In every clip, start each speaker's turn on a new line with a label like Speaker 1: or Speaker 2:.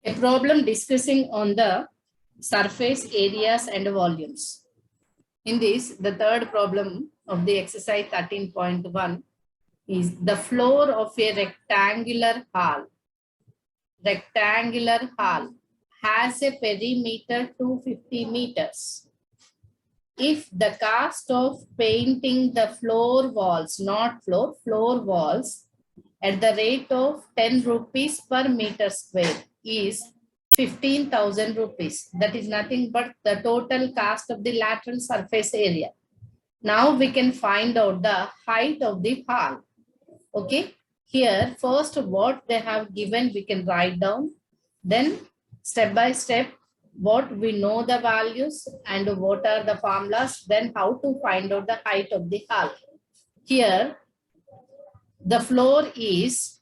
Speaker 1: A problem discussing on the surface areas and volumes. In this, the third problem of the exercise 13.1 is the floor of a rectangular hall. Rectangular hall has a perimeter 250 meters. If the cost of painting the floor walls, not floor walls, at the rate of 10 rupees per meter square is 15,000 rupees. That is nothing but the total cost of the lateral surface area. Now we can find out the height of the hall. Okay. Here, first what they have given, we can write down. Then step by step, what we know the values and what are the formulas, then how to find out the height of the hall. Here, the floor is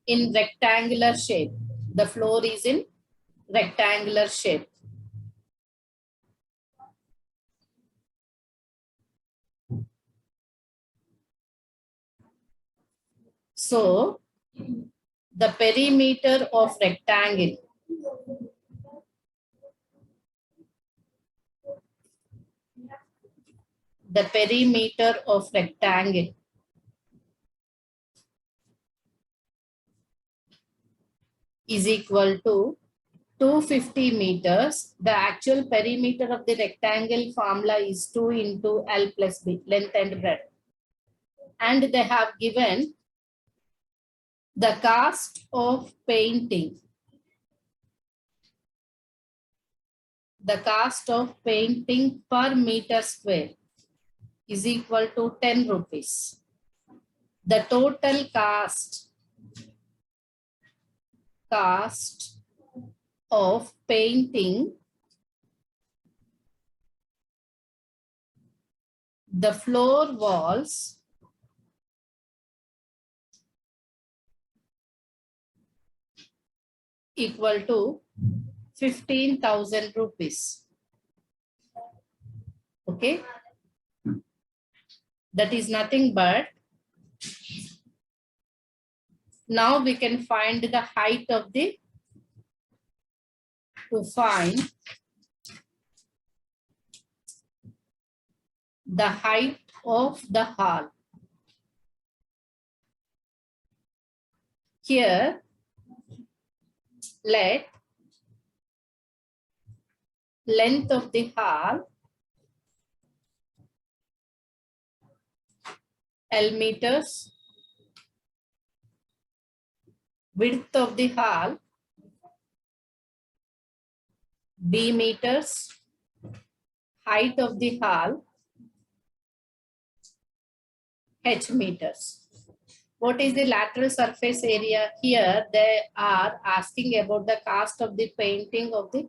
Speaker 1: in rectangular shape. The floor is in rectangular shape. So, the perimeter of rectangle is equal to 250 meters. The actual perimeter of the rectangle formula is 2 into L plus B, length and breadth. And they have given the cost of painting. The cost of painting per meter square is equal to 10 rupees. The total cost of painting the floor walls equal to 15,000 rupees. Okay. That is nothing but, now we can find the height of the, to find the height of the hall. Here, let length of the hall L meters, width of the hall B meters, height of the hall H meters. What is the lateral surface area? Here they are asking about the cost of the painting of the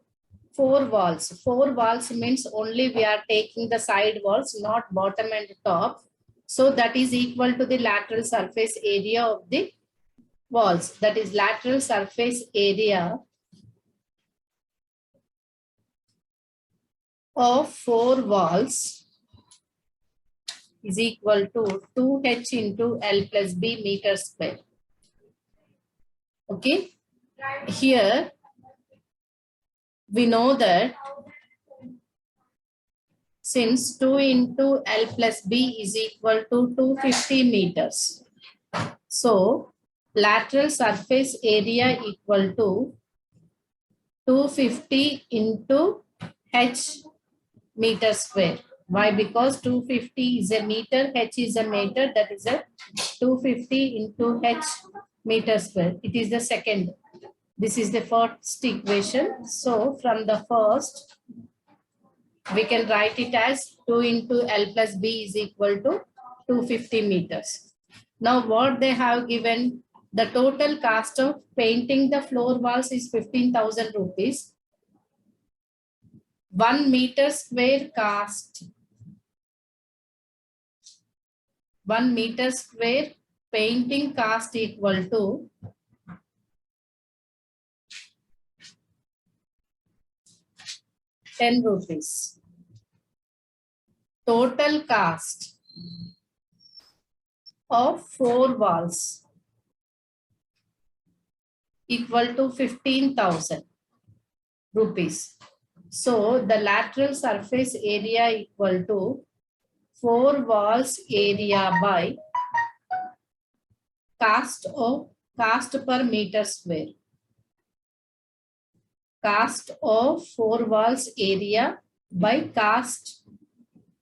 Speaker 1: 4 walls. 4 walls means only we are taking the side walls, not bottom and top. So that is equal to the lateral surface area of the walls. That is lateral surface area of 4 walls is equal to 2H into L plus B meter square. Okay. Here we know that since 2 into L plus B is equal to 250 meters. So lateral surface area equal to 250 into H meter square. Why? Because 250 is a meter, H is a meter, that is a 250 into H meter square. It is the second. This is the first equation. So from the first, we can write it as 2 into L plus B is equal to 250 meters. Now what they have given, the total cost of painting the floor walls is 15,000 rupees. 1 meter square cost, 1 meter square painting cost equal to 10 rupees. Total cost of 4 walls equal to 15,000 rupees. So the lateral surface area equal to 4 walls area by cost per meter square. Cost of 4 walls area by cost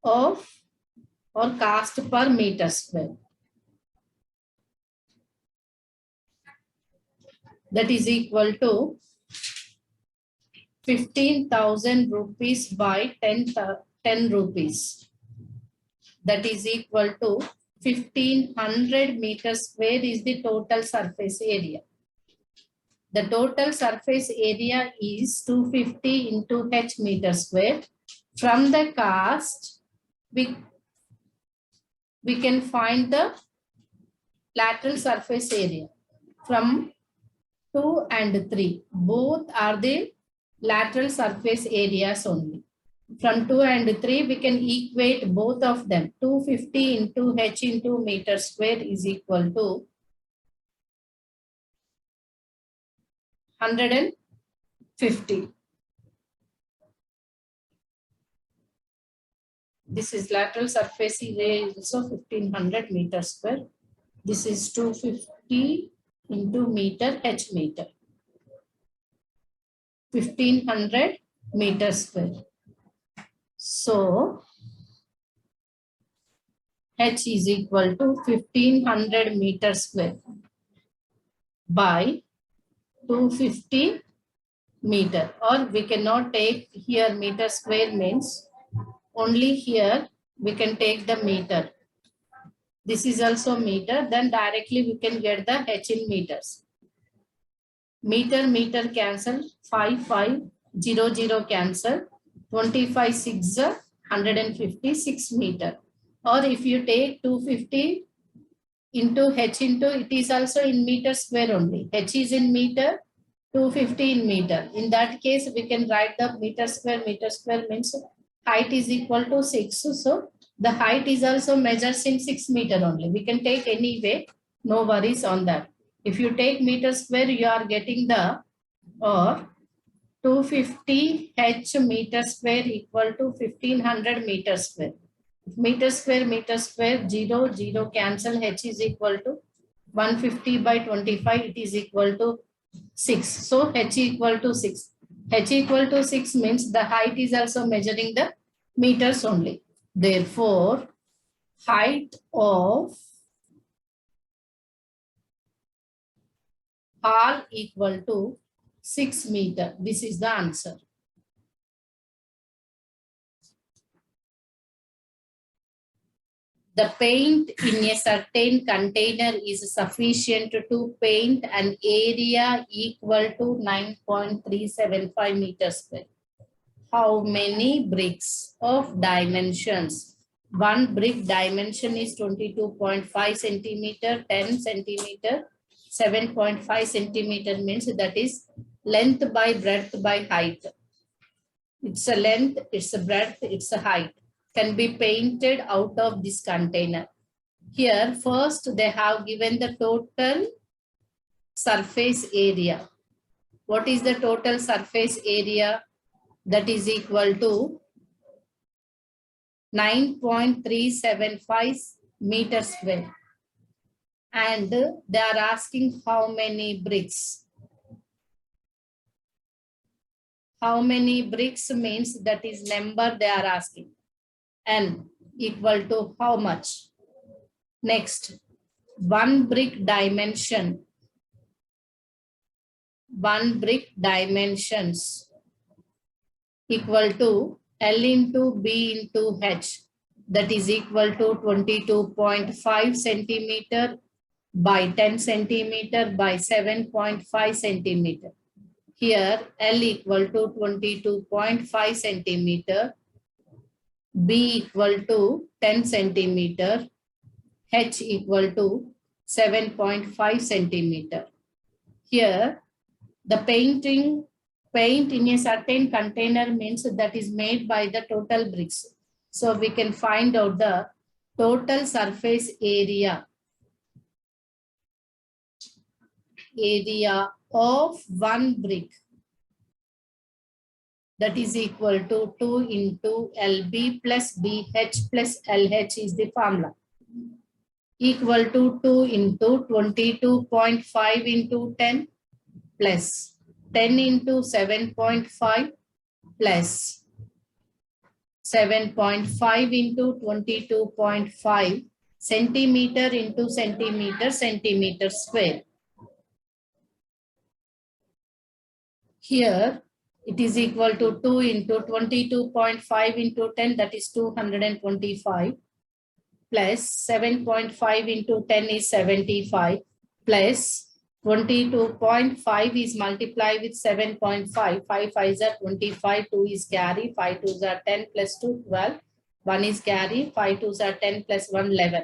Speaker 1: of or cost per meter square. That is equal to 15,000 rupees by 10 rupees. That is equal to 1500 meters square is the total surface area. The total surface area is 250 into h meter square. From the cost, we can find the lateral surface area from 2 and 3. Both are the lateral surface areas only. From 2 and 3, we can equate both of them. 250 into h into meter square is equal to 150. This is lateral surface area is also 1500 meters square. This is 250 into meter h meter. 1500 meters square. So h is equal to 1500 meters square by 250 meter, or we cannot take here meter square means only here we can take the meter. This is also meter, then directly we can get the h in meters. Meter cancel, 5 0 0 cancel, 25 6 156 meter. Or if you take 250 into h into, it is also in meter square only. H is in meter, 250 in meter. In that case, we can write the meter square means height is equal to 6. So the height is also measures in 6 meter only. We can take any way, no worries on that. If you take meter square, you are getting the or 250 h meter square equal to 1500 meter square. Meter square 0 0 cancel, h is equal to 150 by 25, it is equal to 6. So h equal to 6. H equal to 6 means the height is also measuring the meters only. Therefore, height of hall equal to 6 meter. This is the answer. The paint in a certain container is sufficient to paint an area equal to 9.375 meters square. How many bricks of dimensions? One brick dimension is 22.5 centimeter, 10 centimeter, 7.5 centimeter means that is length by breadth by height. It's a length, it's a breadth, it's a height. Can be painted out of this container. Here, first they have given the total surface area. What is the total surface area? That is equal to 9.375 meters square. And they are asking how many bricks. How many bricks means that is number they are asking. N equal to how much? Next, one brick dimension. One brick dimensions equal to L into B into H. That is equal to 22.5 centimeter by 10 centimeter by 7.5 centimeter. Here L equal to 22.5 centimeter, B equal to 10 centimeter, H equal to 7.5 centimeter. Here the paint in a certain container means that is made by the total bricks. So we can find out the total surface area. area of one brick, that is equal to 2 into LB plus BH plus LH is the formula, equal to 2 into 22.5 into 10 plus 10 into 7.5 plus 7.5 into 22.5 centimeter into centimeter square. Here it is equal to 2 into 22.5 into 10, that is 225, plus 7.5 into 10 is 75, plus 22.5 is multiplied with 7.5. 5 5s are 25, 2 is carry, 5 2s are 10 plus 2, 12, 1 is carry, 5 2s are 10 plus 1, 11.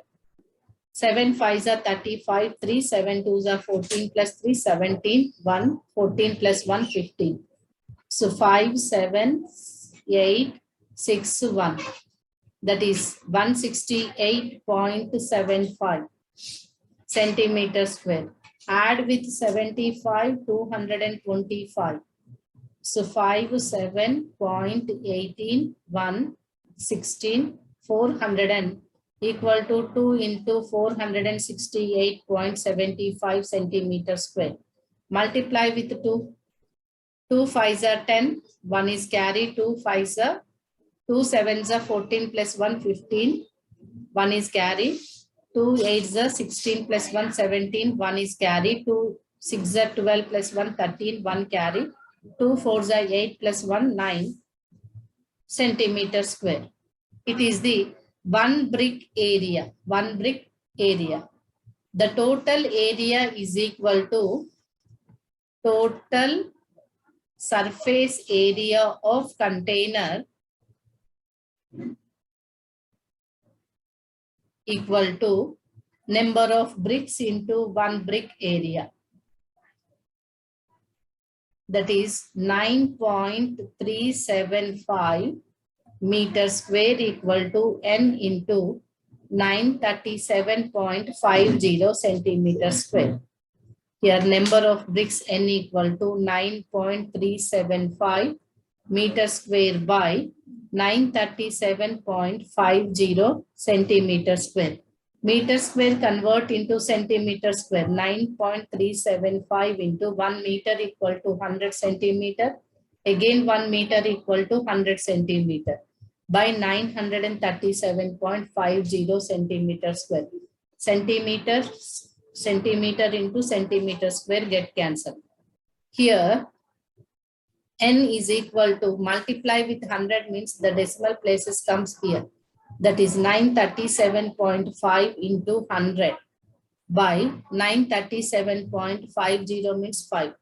Speaker 1: 7 5s are 35, 3, 7 2s are 14 plus 3, 17, 1, 14 plus 1, 15. So 5, 7, 8, 6, 1. That is 168.75 centimeter square. Add with 75, 225. So 5, 7.18, 1, 16, 400 equal to 2 into 468.75 centimeter square. Multiply with 2. 2 5s are 10, 1 is carry, 2 5s are 2 7s are 14 plus 1 15, 1 is carry, 2 8s are 16 plus 1 17, 1 is carry, 2 6s are 12 plus 1 13, 1 carry, 2 4s are 8 plus 1 9 centimeter square. It is the one brick area. The total area is equal to total surface area of container equal to number of bricks into one brick area. That is 9.375 meter square equal to n into 937.50 centimeter square. Here number of bricks n equal to 9.375 meter square by 937.50 centimeter square. Meter square convert into centimeter square. 9.375 into 1 meter equal to 100 centimeter. Again 1 meter equal to 100 centimeter by 937.50 centimeter square. Centimeter into centimeter square get cancelled. Here n is equal to multiply with 100 means the decimal places comes here. That is 937.5 into 100 by 937.50 means 5.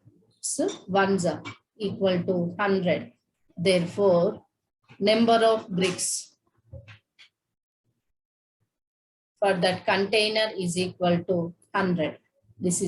Speaker 1: So ones are equal to 100. Therefore, number of bricks for that container is equal to 100. This is